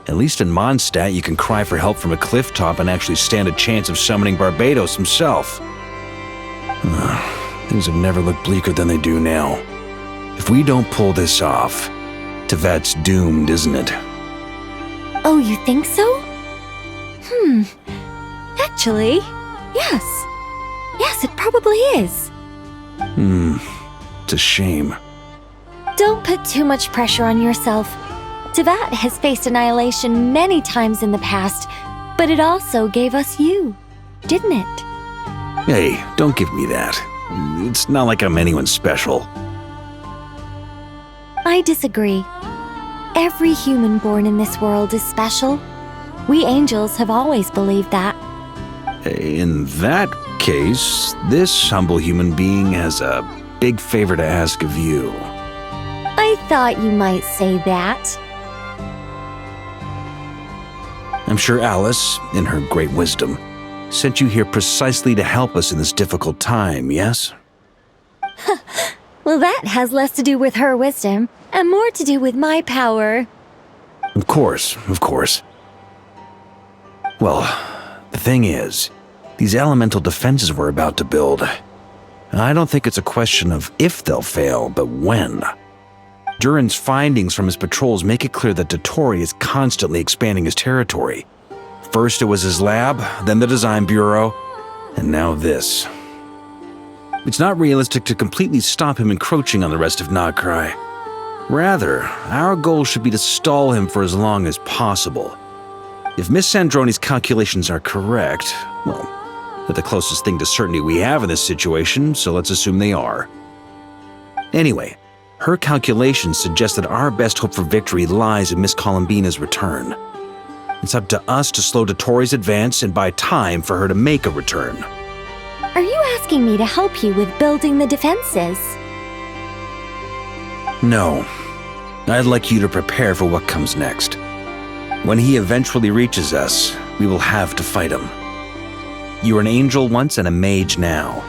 At least in Mondstadt, you can cry for help from a cliff top and actually stand a chance of summoning Barbados himself. Things have never looked bleaker than they do now. If we don't pull this off, Tevat's doomed, isn't it? Oh, you think so? Actually, yes. Yes, it probably is. It's a shame. Don't put too much pressure on yourself. Tevat has faced annihilation many times in the past, but it also gave us you, didn't it? Hey, don't give me that. It's not like I'm anyone special. I disagree. Every human born in this world is special. We angels have always believed that. In that case, this humble human being has a big favor to ask of you. I thought you might say that. I'm sure Alice, in her great wisdom, sent you here precisely to help us in this difficult time, yes? Well, that has less to do with her wisdom and more to do with my power. Of course, of course. Well, the thing is, these elemental defenses we're about to build, I don't think it's a question of if they'll fail, but when. Durin's findings from his patrols make it clear that Dottore is constantly expanding his territory. First it was his lab, then the design bureau, and now this. It's not realistic to completely stop him encroaching on the rest of Nagrai. Rather, our goal should be to stall him for as long as possible. If Miss Sandroni's calculations are correct, well, they're the closest thing to certainty we have in this situation, so let's assume they are. Anyway, her calculations suggest that our best hope for victory lies in Miss Columbina's return. It's up to us to slow Dottore's advance and buy time for her to make a return. Are you asking me to help you with building the defenses? No. I'd like you to prepare for what comes next. When he eventually reaches us, we will have to fight him. You were an angel once and a mage now.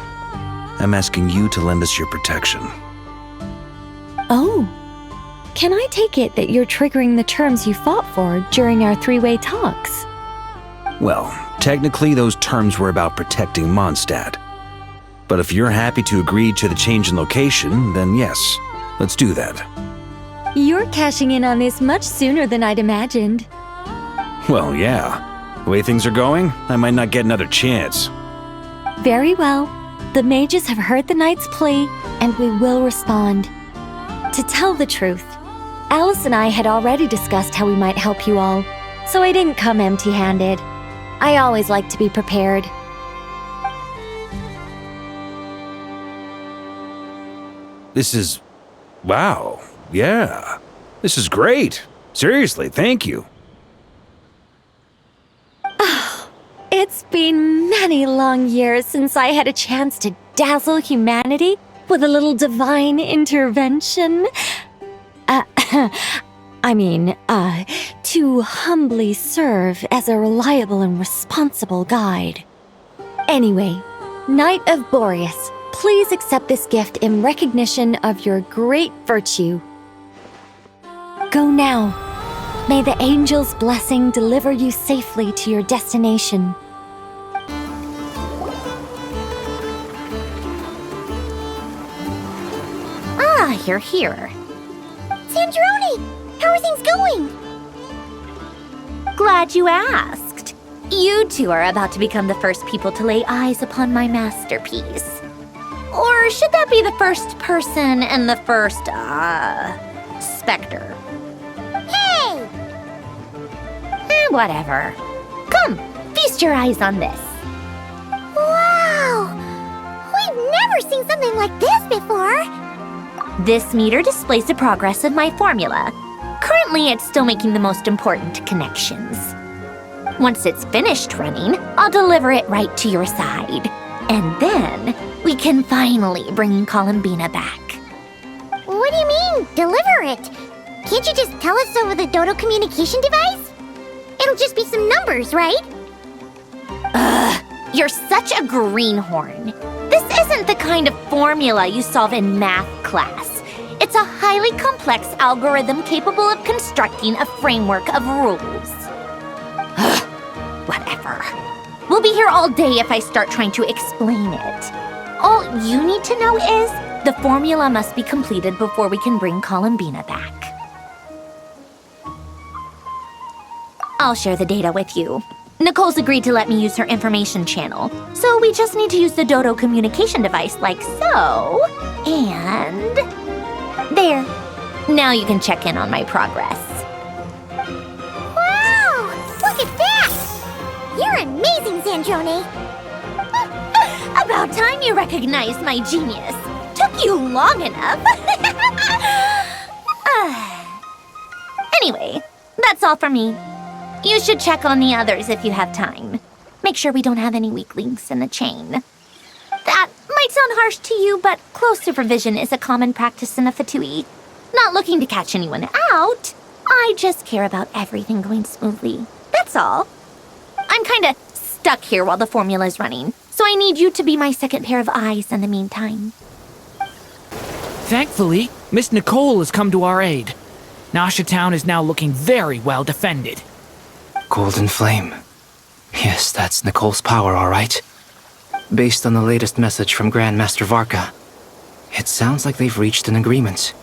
I'm asking you to lend us your protection. Oh. Can I take it that you're triggering the terms you fought for during our three-way talks? Well, technically those terms were about protecting Mondstadt. But if you're happy to agree to the change in location, then yes, let's do that. You're cashing in on this much sooner than I'd imagined. Well, yeah. The way things are going, I might not get another chance. Very well. The mages have heard the knight's plea, and we will respond. To tell the truth, Alice and I had already discussed how we might help you all, so I didn't come empty-handed. I always like to be prepared. This is... wow. Yeah. This is great. Seriously, thank you. It's been many long years since I had a chance to dazzle humanity with a little divine intervention. To humbly serve as a reliable and responsible guide. Anyway, Knight of Boreas, please accept this gift in recognition of your great virtue. Go now. May the angel's blessing deliver you safely to your destination. Ah, you're here. Sandroni, how are things going? Glad you asked. You two are about to become the first people to lay eyes upon my masterpiece. Or should that be the first person and the first, specter? Hey! Whatever. Come, feast your eyes on this. Wow! We've never seen something like this before. This meter displays the progress of my formula. Currently, it's still making the most important connections. Once it's finished running, I'll deliver it right to your side. And then, we can finally bring Columbina back. What do you mean, deliver it? Can't you just tell us over the Dodo communication device? It'll just be some numbers, right? Ugh, you're such a greenhorn. This isn't the kind of formula you solve in math class. It's a highly complex algorithm capable of constructing a framework of rules. Ugh, whatever. We'll be here all day if I start trying to explain it. All you need to know is the formula must be completed before we can bring Columbina back. I'll share the data with you. Nicole's agreed to let me use her information channel, so we just need to use the Dodo communication device like so. And... there. Now you can check in on my progress. Wow! Look at that! You're amazing, Sandroni! About time you recognized my genius. Took you long enough. Anyway, that's all for me. You should check on the others if you have time. Make sure we don't have any weak links in the chain. That might sound harsh to you, but close supervision is a common practice in the Fatui. Not looking to catch anyone out. I just care about everything going smoothly. That's all. I'm kinda stuck here while the formula's running, so I need you to be my second pair of eyes in the meantime. Thankfully, Miss Nicole has come to our aid. Nasha Town is now looking very well defended. Golden Flame. Yes, that's Nicole's power, all right. Based on the latest message from Grandmaster Varka, it sounds like they've reached an agreement.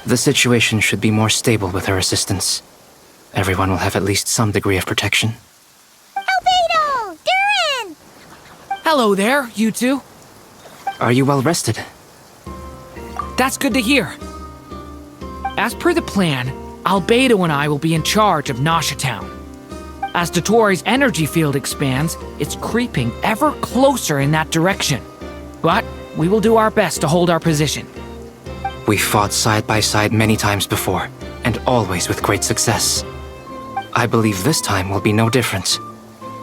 The situation should be more stable with her assistance. Everyone will have at least some degree of protection. Albedo! Durin! Hello there, you two. Are you well rested? That's good to hear. As per the plan, Albedo and I will be in charge of Nasha Town. As Dottoro's energy field expands, it's creeping ever closer in that direction. But we will do our best to hold our position. We fought side by side many times before, and always with great success. I believe this time will be no different.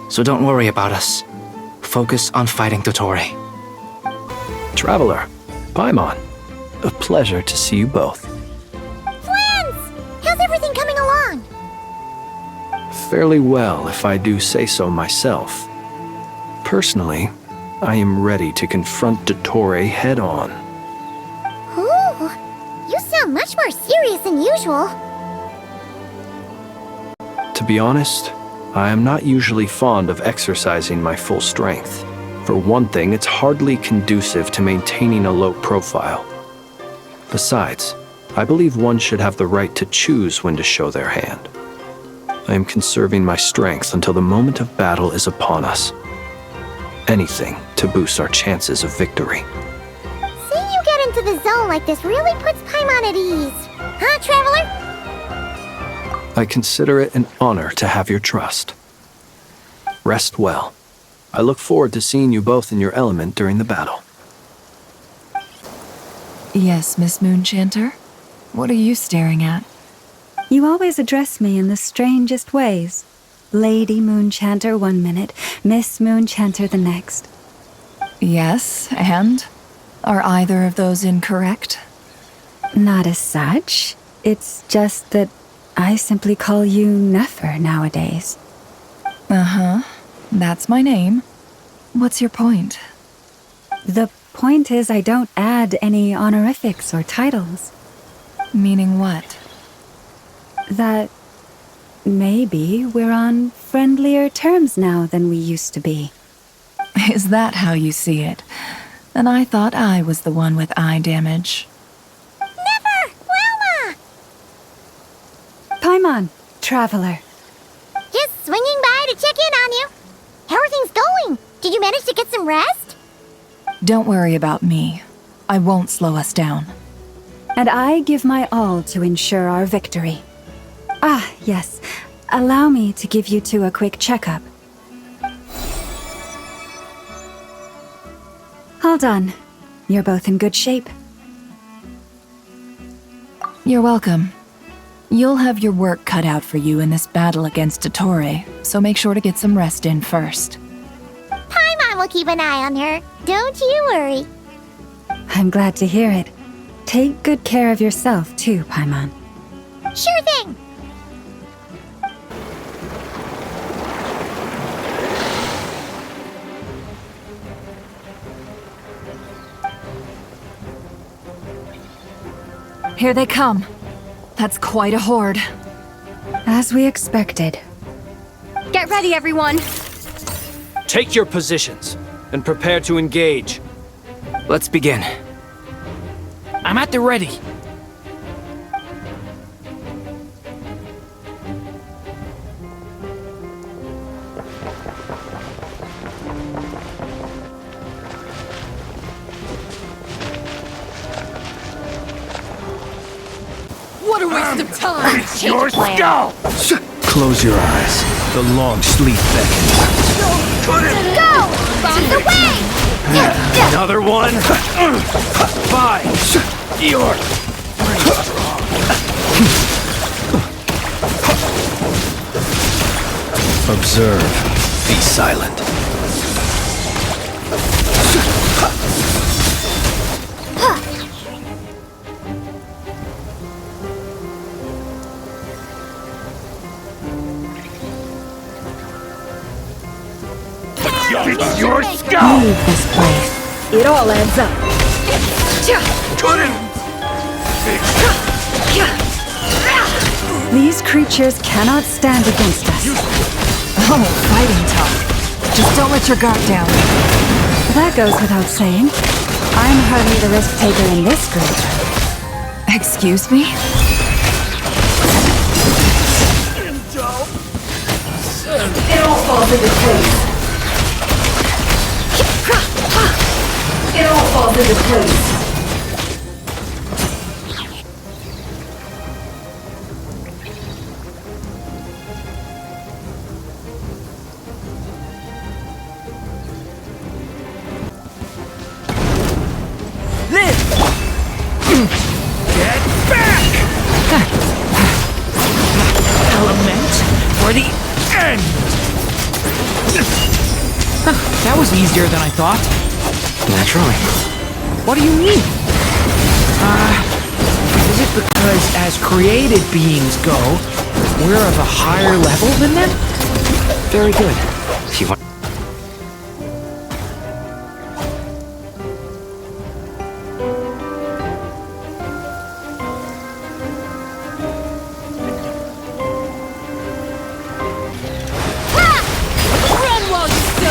So don't worry about us. Focus on fighting Dottore. Traveler, Paimon, a pleasure to see you both. Friends! How's everything coming along? Fairly well, if I do say so myself. Personally, I am ready to confront Dottore head-on. Ooh, you sound much more serious than usual. To be honest, I am not usually fond of exercising my full strength. For one thing, it's hardly conducive to maintaining a low profile. Besides, I believe one should have the right to choose when to show their hand. I am conserving my strength until the moment of battle is upon us. Anything to boost our chances of victory. Seeing you get into the zone like this really puts Paimon at ease. Huh, Traveler? I consider it an honor to have your trust. Rest well. I look forward to seeing you both in your element during the battle. Yes, Miss Moonchanter? What are you staring at? You always address me in the strangest ways. Lady Moonchanter one minute, Miss Moonchanter the next. Yes, and? Are either of those incorrect? Not as such. It's just that I simply call you Nefer nowadays. Uh-huh. That's my name. What's your point? The point is I don't add any honorifics or titles. Meaning what? That maybe we're on friendlier terms now than we used to be. Is that how you see it? And I thought I was the one with eye damage. Never! Wilma! Paimon, Traveler. Just swinging by to check in on you. How are things going? Did you manage to get some rest? Don't worry about me. I won't slow us down. And I give my all to ensure our victory. Ah, yes. Allow me to give you two a quick checkup. All done. You're both in good shape. You're welcome. You'll have your work cut out for you in this battle against Dottore, so make sure to get some rest in first. Paimon will keep an eye on her. Don't you worry. I'm glad to hear it. Take good care of yourself, too, Paimon. Sure thing. Here they come. That's quite a horde. As we expected. Get ready, everyone. Take your positions and prepare to engage. Let's begin. I'm at the ready. What a waste of time! It's your skull! Close your eyes. The long sleep beckons. Go! Bomb the way! Another one. Bye. You're pretty strong. Observe. Be silent. It's your skull! Leave this place. It all adds up. These creatures cannot stand against us. Oh, fighting talk. Just don't let your guard down. That goes without saying. I'm hardly the risk taker in this group. Excuse me? It all falls into place. It all falls into place. Get back! Element for the end! That was easier than I thought. Naturally. What do you mean? Is it because as created beings go, we're of a higher level than them? Very good. If you want.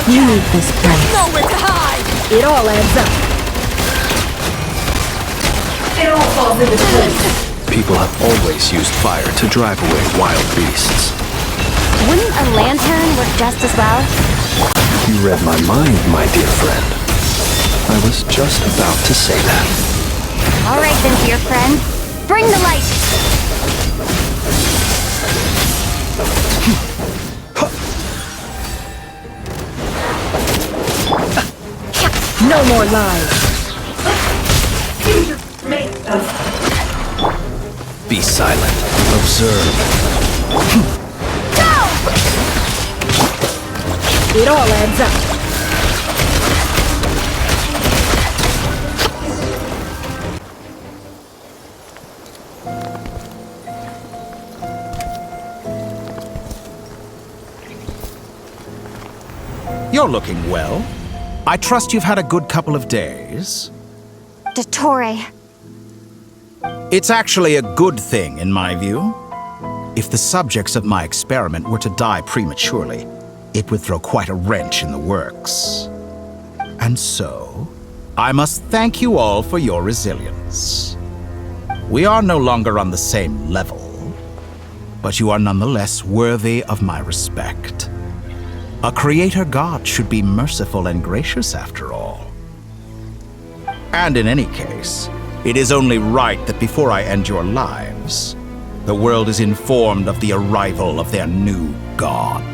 You need this place. Nowhere to hide! It all adds up. It all falls into place. People have always used fire to drive away wild beasts. Wouldn't a lantern work just as well? You read my mind, my dear friend. I was just about to say that. All right then, dear friend. Bring the light! No more lies. Be silent. Observe. Go! It all adds up. You're looking well. I trust you've had a good couple of days. Dottore. It's actually a good thing, in my view. If the subjects of my experiment were to die prematurely, it would throw quite a wrench in the works. And so, I must thank you all for your resilience. We are no longer on the same level, but you are nonetheless worthy of my respect. A creator god should be merciful and gracious after all. And in any case, it is only right that before I end your lives, the world is informed of the arrival of their new god.